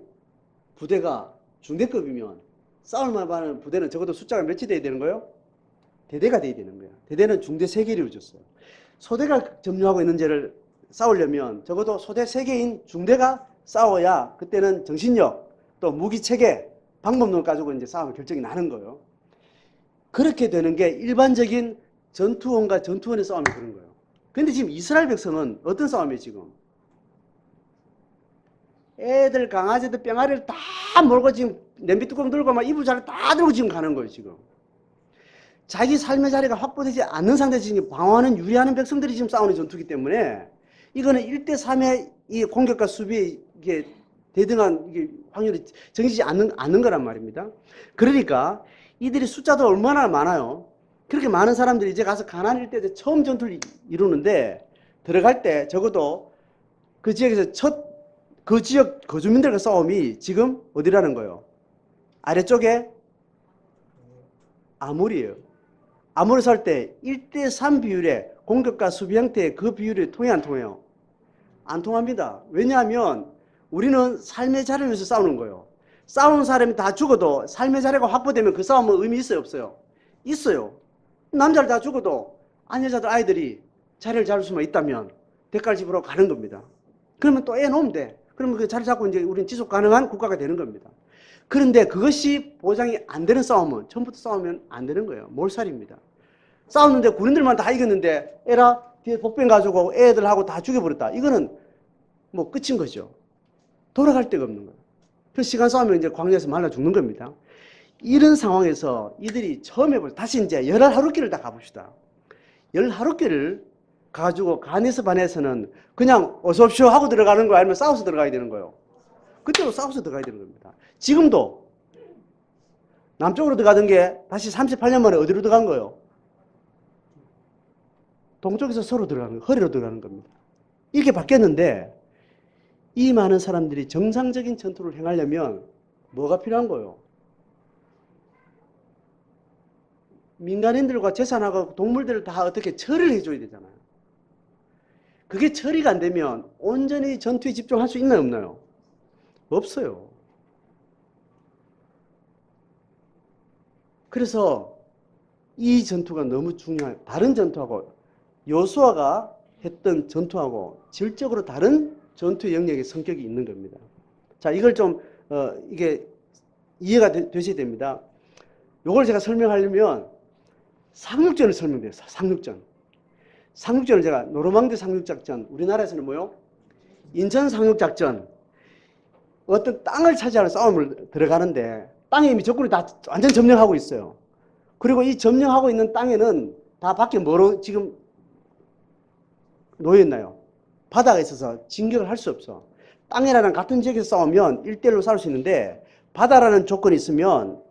부대가 중대급이면 싸울 만한 부대는 적어도 숫자가 몇이 돼야 되는 거예요? 대대가 돼야 되는 거예요. 대대는 중대 3개를 이루어졌어요. 소대가 점령하고 있는 데를 싸우려면 적어도 소대 3개인 중대가 싸워야 그때는 정신력, 또 무기체계, 방법론을 가지고 이제 싸움의 결정이 나는 거예요. 그렇게 되는 게 일반적인 전투원과 전투원의 싸움이 그런 거예요. 근데 지금 이스라엘 백성은 어떤 싸움이에요, 지금? 애들, 강아지들, 뿅아리를 다 몰고 지금 냄비 뚜껑 들고 막 이불자를 다 들고 지금 가는 거예요, 지금. 자기 삶의 자리가 확보되지 않는 상태에서 지금 방어하는 유리하는 백성들이 지금 싸우는 전투이기 때문에 이거는 1대3의 이 공격과 수비의 이게 대등한 이게 확률이 정해지지 않는 거란 말입니다. 그러니까 이들이 숫자도 얼마나 많아요. 그렇게 많은 사람들이 이제 가서 가나안 일대에서 처음 전투를 이루는데 들어갈 때 적어도 그 지역에서 그 지역 거주민들과 싸움이 지금 어디라는 거예요? 아래쪽에 아몰이에요. 아몰에서 할 때 1대3 비율의 공격과 수비 형태의 그 비율이 통해 안 통해요? 안 통합니다. 왜냐하면 우리는 삶의 자리를 위해서 싸우는 거예요. 싸우는 사람이 다 죽어도 삶의 자리가 확보되면 그 싸움은 의미 있어요, 없어요? 있어요. 남자를 다 죽어도 여자들 아이들이 자리를 잡을 수만 있다면 대가를 지불하고 가는 겁니다. 그러면 또 애 놓으면 돼. 그러면 그 자리 잡고 이제 우리는 지속 가능한 국가가 되는 겁니다. 그런데 그것이 보장이 안 되는 싸움은 처음부터 싸우면 안 되는 거예요. 몰살입니다. 싸웠는데 군인들만 다 이겼는데 에라 뒤에 복병 가지고 애들하고 다 죽여버렸다. 이거는 뭐 끝인 거죠. 돌아갈 데가 없는 거예요. 그 시간 싸우면 이제 광야에서 말라 죽는 겁니다. 이런 상황에서 이들이 처음에 다시 이제 열할 하룻길을 다 가봅시다. 열 하룻길을 가지고 간에서 반에서는 그냥 어서 오십시오 하고 들어가는 거 아니면 싸워서 들어가야 되는 거예요. 그때도 싸워서 들어가야 되는 겁니다. 지금도 남쪽으로 들어가던 게 다시 38년 만에 어디로 들어간 거예요? 동쪽에서 서로 들어가는 거예요. 허리로 들어가는 겁니다. 이렇게 바뀌었는데 이 많은 사람들이 정상적인 전투를 행하려면 뭐가 필요한 거예요? 민간인들과 재산하고 동물들을 다 어떻게 처리를 해줘야 되잖아요. 그게 처리가 안 되면 온전히 전투에 집중할 수 있나요, 없나요? 없어요. 그래서 이 전투가 너무 중요해요. 다른 전투하고 여호수아가 했던 전투하고 질적으로 다른 전투 영역의 성격이 있는 겁니다. 자, 이걸 좀 이게 이해가 되셔야 됩니다. 이걸 제가 설명하려면 상륙전을 설명돼요. 상륙전. 상륙전을 제가 노르망디 상륙작전, 우리나라에서는 뭐요? 인천 상륙작전. 어떤 땅을 차지하는 싸움을 들어가는데 땅에 이미 적군이 다 완전 점령하고 있어요. 그리고 이 점령하고 있는 땅에는 다 밖에 뭐로 지금 놓여있나요? 바다가 있어서 진격을 할 수 없어. 땅이라는 같은 지역에서 싸우면 1대1로 싸울 수 있는데 바다라는 조건이 있으면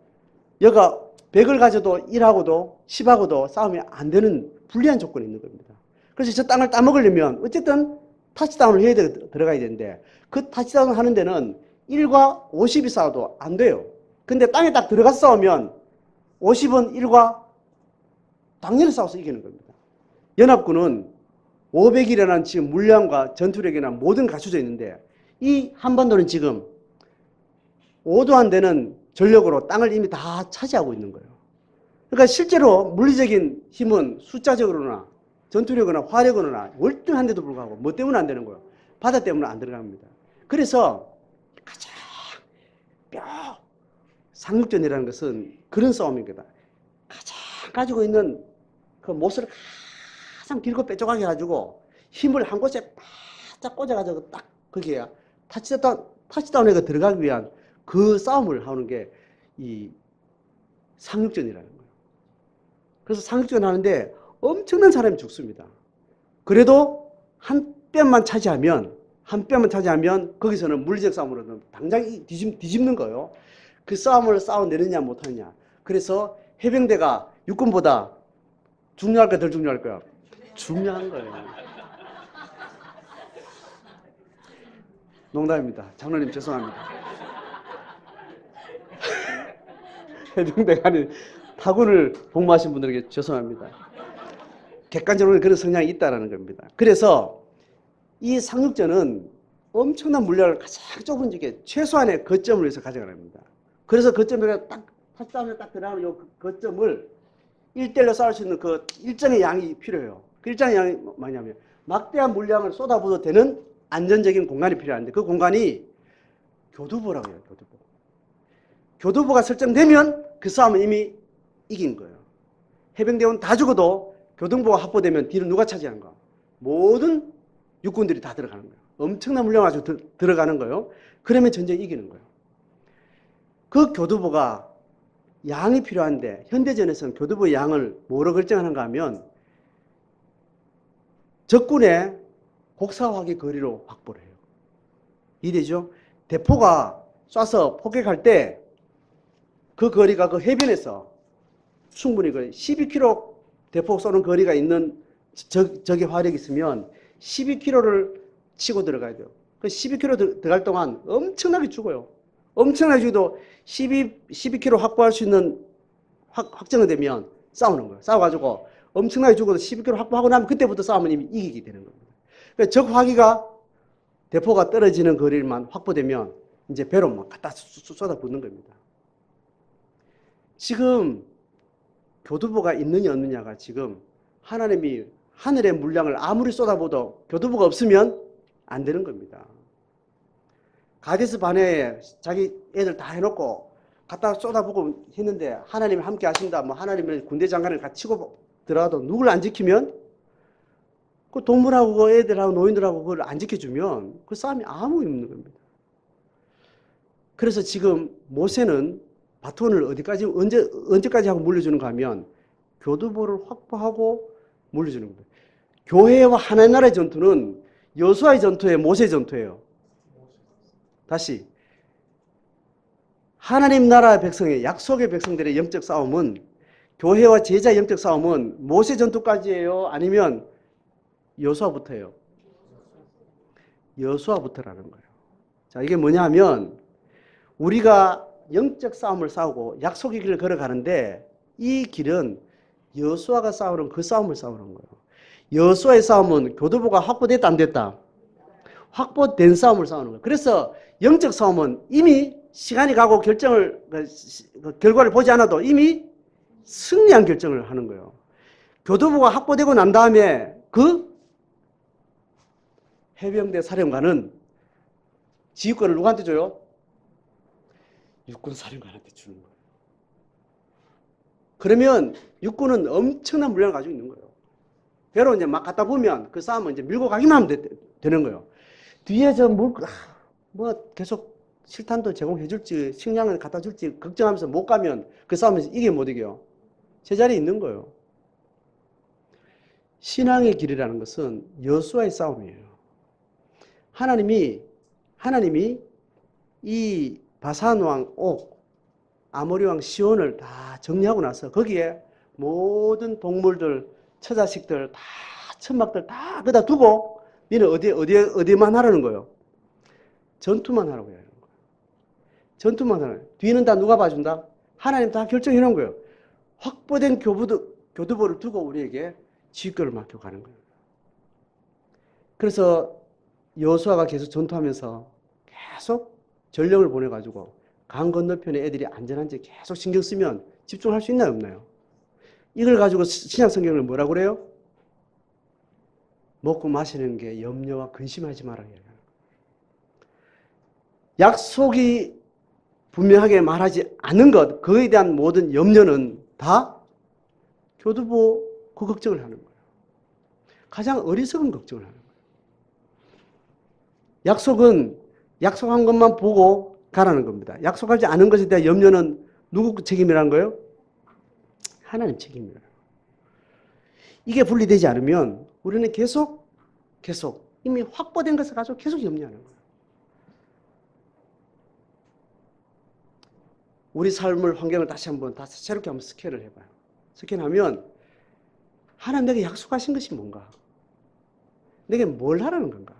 여가 100을 가져도 1하고도 10하고도 싸우면 안 되는 불리한 조건이 있는 겁니다. 그래서 저 땅을 따먹으려면 어쨌든 타치다운을 해야 들어가야 되는데 그 타치다운 하는 데는 1과 50이 싸워도 안 돼요. 근데 땅에 딱 들어가서 싸우면 50은 1과 당연히 싸워서 이기는 겁니다. 연합군은 500이라는 지금 물량과 전투력이나 모든 갖춰져 있는데 이 한반도는 지금 5도 안 되는 전력으로 땅을 이미 다 차지하고 있는 거예요. 그러니까 실제로 물리적인 힘은 숫자적으로나 전투력이나 화력으로나 월등한데도 불구하고 뭐 때문에 안 되는 거예요? 바다 때문에 안 들어갑니다. 그래서 가장 상륙전이라는 것은 그런 싸움입니다. 가장 가지고 있는 그 못을 가장 길고 뾰족하게 해가지고 힘을 한 곳에 바짝 꽂아가지고 딱 거기에 터치다운에 들어가기 위한 그 싸움을 하는 게 이 상륙전이라는 거예요. 그래서 상륙전 하는데 엄청난 사람이 죽습니다. 그래도 한 뼘만 차지하면 거기서는 물리적 싸움으로는 당장 뒤집는 거예요. 그 싸움을 싸워내느냐 못하느냐. 그래서 해병대가 육군보다 중요할까 덜 중요할까요? 중요한 거예요. 농담입니다. 장로님 죄송합니다. 해병대가 아닌 타군을 복무하신 분들에게 죄송합니다. 객관적으로 그런 성향이 있다는 겁니다. 그래서 이 상륙전은 엄청난 물량을 가장 좁은 지게 최소한의 거점을 위해서 가져가는 겁니다. 그래서 거점에 딱 터치다운에 딱 들어가는 이 거점을 1대1로 싸울 수 있는 그 일정의 양이 필요해요. 그 일정의 양이 뭐냐면 막대한 물량을 쏟아부어도 되는 안전적인 공간이 필요한데 그 공간이 교두보라고 해요. 교두보가 설정되면 그 싸움은 이미 이긴 거예요. 해병대원 다 죽어도 교두보가 확보되면 뒤를 누가 차지하는가? 모든 육군들이 다 들어가는 거예요. 엄청난 물량 가지고 들어가는 거예요. 그러면 전쟁이 이기는 거예요. 그 교두보가 양이 필요한데 현대전에서는 교두보의 양을 뭐로 결정하는가 하면 적군의 곡사화기 거리로 확보를 해요. 이해되죠? 대포가 쏴서 폭격할 때 그 거리가 그 해변에서 충분히 12km 대포 쏘는 거리가 있는 적의 화력이 있으면 12km를 치고 들어가야 돼요. 그 12km 들어갈 동안 엄청나게 죽어요. 엄청나게 죽어도 12km 확보할 수 있는 확정이 되면 싸우는 거예요. 싸워가지고 엄청나게 죽어도 12km 확보하고 나면 그때부터 싸우면 이미 이기게 되는 겁니다. 그러니까 적 화기가 대포가 떨어지는 거리만 확보되면 이제 배로 막 갖다 쏟아붓는 겁니다. 지금 교두보가 있느냐 없느냐가 지금 하나님이 하늘의 물량을 아무리 쏟아부어도 교두보가 없으면 안 되는 겁니다. 가데스 바네에 자기 애들 다 해놓고 갖다 쏟아부고 했는데 하나님이 함께 하신다. 뭐 하나님은 군대 장관을 같이 치고 들어가도 누굴 안 지키면 그 동물하고 그 애들하고 노인들하고 그걸 안 지켜주면 그 싸움이 아무 의미 없는 겁니다. 그래서 지금 모세는 바톤을 어디까지 언제까지 하고 물려주는가 하면 교두보를 확보하고 물려주는 겁니다. 교회와 하나님 나라의 전투는 여호수아의 전투예요, 모세의 전투예요. 다시 하나님 나라의 백성의 약속의 백성들의 영적 싸움은 교회와 제자의 영적 싸움은 모세 전투까지예요, 아니면 여호수아부터예요? 여호수아부터라는 거예요. 자, 이게 뭐냐면 우리가 영적 싸움을 싸우고 약속의 길을 걸어가는데 이 길은 여호수아가 싸우는 그 싸움을 싸우는 거예요. 여호수아의 싸움은 교두보가 확보됐다 안 됐다? 확보된 싸움을 싸우는 거예요. 그래서 영적 싸움은 이미 시간이 가고 결과를 보지 않아도 이미 승리한 결정을 하는 거예요. 교두보가 확보되고 난 다음에 그 해병대 사령관은 지휘권을 누구한테 줘요? 육군 사령관한테 주는 거예요. 그러면 육군은 엄청난 물량을 가지고 있는 거예요. 배로 이제 막 갖다 보면 그 싸움은 이제 밀고 가기만 하면 되는 거예요. 뒤에 뭐 계속 실탄도 제공해 줄지, 식량을 갖다 줄지 걱정하면서 못 가면 그 싸움에서 이게 못 이겨요. 제자리에 있는 거예요. 신앙의 길이라는 것은 여호수아의 싸움이에요. 하나님이 이 바산 왕 옥, 아모리 왕 시온을 다 정리하고 나서 거기에 모든 동물들, 처자식들, 다 천막들 다 거기다 두고 너는 어디만 하라는 거예요? 전투만 하라고 해요. 전투만 하라고 해요. 뒤는 다 누가 봐준다? 하나님 다 결정해 놓은 거예요. 확보된 교두보를 두고 우리에게 지휘권을 맡겨가는 거예요. 그래서 여호수아가 계속 전투하면서 계속 전령을 보내가지고 강 건너편에 애들이 안전한지 계속 신경 쓰면 집중할 수 있나요, 없나요? 이걸 가지고 신약 성경을 뭐라고 그래요? 먹고 마시는 게 염려와 근심하지 마라. 약속이 분명하게 말하지 않는 것, 그에 대한 모든 염려는 다 교두보 그 걱정을 하는 거예요. 가장 어리석은 걱정을 하는 거예요. 약속은 약속한 것만 보고 가라는 겁니다. 약속하지 않은 것에 대한 염려는 누구 책임이라는 거예요? 하나님 책임이라는 거예요. 이게 분리되지 않으면 우리는 계속 이미 확보된 것을 가지고 계속 염려하는 거예요. 우리 삶을 환경을 다시 새롭게 한번 스캔을 해봐요. 스캔하면 하나님 내게 약속하신 것이 뭔가? 내게 뭘 하라는 건가?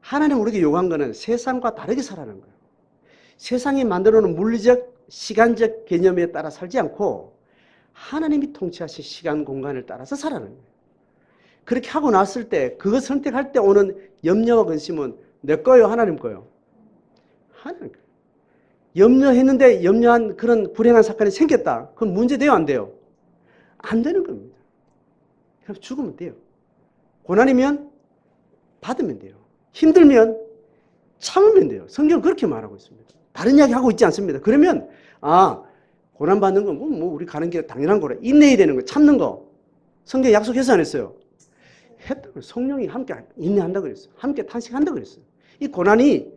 하나님 우리에게 요구한 것은 세상과 다르게 살라는 거예요. 세상이 만들어놓은 물리적, 시간적 개념에 따라 살지 않고 하나님이 통치하신 시간, 공간을 따라서 살라는 거예요. 그렇게 하고 났을 때 그거 선택할 때 오는 염려와 근심은 내 거예요? 하나님 거예요? 하나님 거예요. 염려했는데 염려한 그런 불행한 사건이 생겼다. 그건 문제돼요? 안 돼요? 안 되는 겁니다. 그럼 죽으면 돼요. 고난이면 받으면 돼요. 힘들면 참으면 돼요. 성경은 그렇게 말하고 있습니다. 다른 이야기 하고 있지 않습니다. 그러면 고난받는 건 뭐 우리 가는 게 당연한 거래. 인내해야 되는 거, 참는 거. 성경 약속해서 안 했어요? 했다고. 성령이 함께 인내한다고 그랬어요. 함께 탄식한다고 그랬어요. 이 고난이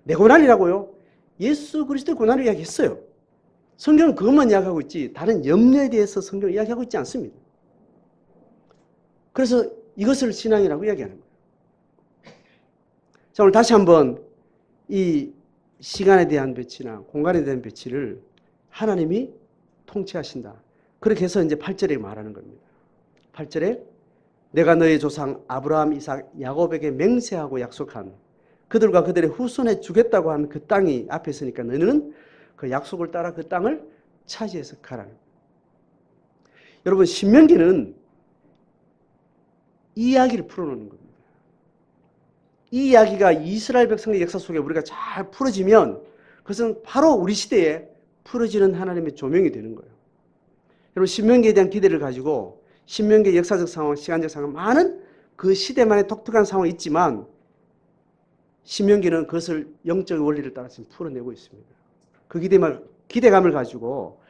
내 고난이라고요? 예수 그리스도의 고난을 이야기했어요. 성경은 그것만 이야기하고 있지 다른 염려에 대해서 성경을 이야기하고 있지 않습니다. 그래서 이것을 신앙이라고 이야기하는 거예요. 자, 오늘 다시 한번 이 시간에 대한 배치나 공간에 대한 배치를 하나님이 통치하신다. 그렇게 해서 이제 8절에 말하는 겁니다. 8절에 내가 너의 조상 아브라함, 이삭, 야곱에게 맹세하고 약속한 그들과 그들의 후손에 주겠다고 한 그 땅이 앞에 있으니까 너희는 그 약속을 따라 그 땅을 차지해서 가라는 거예요. 여러분 신명기는 이 이야기를 풀어놓는 겁니다. 이 이야기가 이스라엘 백성의 역사 속에 우리가 잘 풀어지면 그것은 바로 우리 시대에 풀어지는 하나님의 조명이 되는 거예요. 여러분 신명기에 대한 기대를 가지고 신명기의 역사적 상황, 시간적 상황 많은 그 시대만의 독특한 상황이 있지만 신명기는 그것을 영적 원리를 따라서 풀어내고 있습니다. 그 기대감을 가지고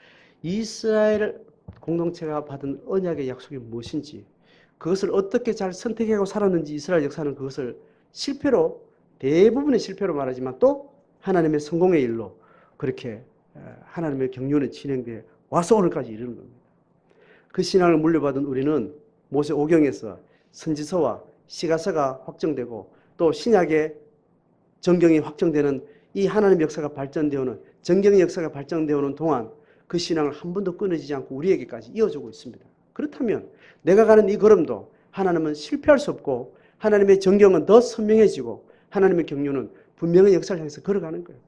이스라엘 공동체가 받은 언약의 약속이 무엇인지 그것을 어떻게 잘 선택하고 살았는지 이스라엘 역사는 그것을 대부분의 실패로 말하지만 또 하나님의 성공의 일로 그렇게 하나님의 경륜에 진행돼 와서 오늘까지 이르는 겁니다. 그 신앙을 물려받은 우리는 모세 오경에서 선지서와 시가서가 확정되고 또 신약의 정경이 확정되는 이 하나님의 역사가 발전되어오는 정경의 역사가 발전되어오는 동안 그 신앙을 한 번도 끊어지지 않고 우리에게까지 이어지고 있습니다. 그렇다면 내가 가는 이 걸음도 하나님은 실패할 수 없고 하나님의 정경은 더 선명해지고 하나님의 경륜은 분명한 역사를 향해서 걸어가는 거예요.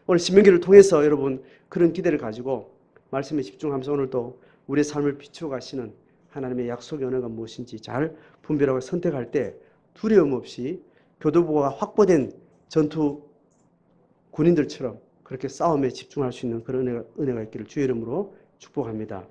오늘 신명기를 통해서 여러분 그런 기대를 가지고 말씀에 집중하면서 오늘도 우리의 삶을 비추어 가시는 하나님의 약속의 언어가 무엇인지 잘 분별하고 선택할 때 두려움 없이 교도부가 확보된 전투 군인들처럼 그렇게 싸움에 집중할 수 있는 그런 은혜가 있기를 주의 이름으로 축복합니다.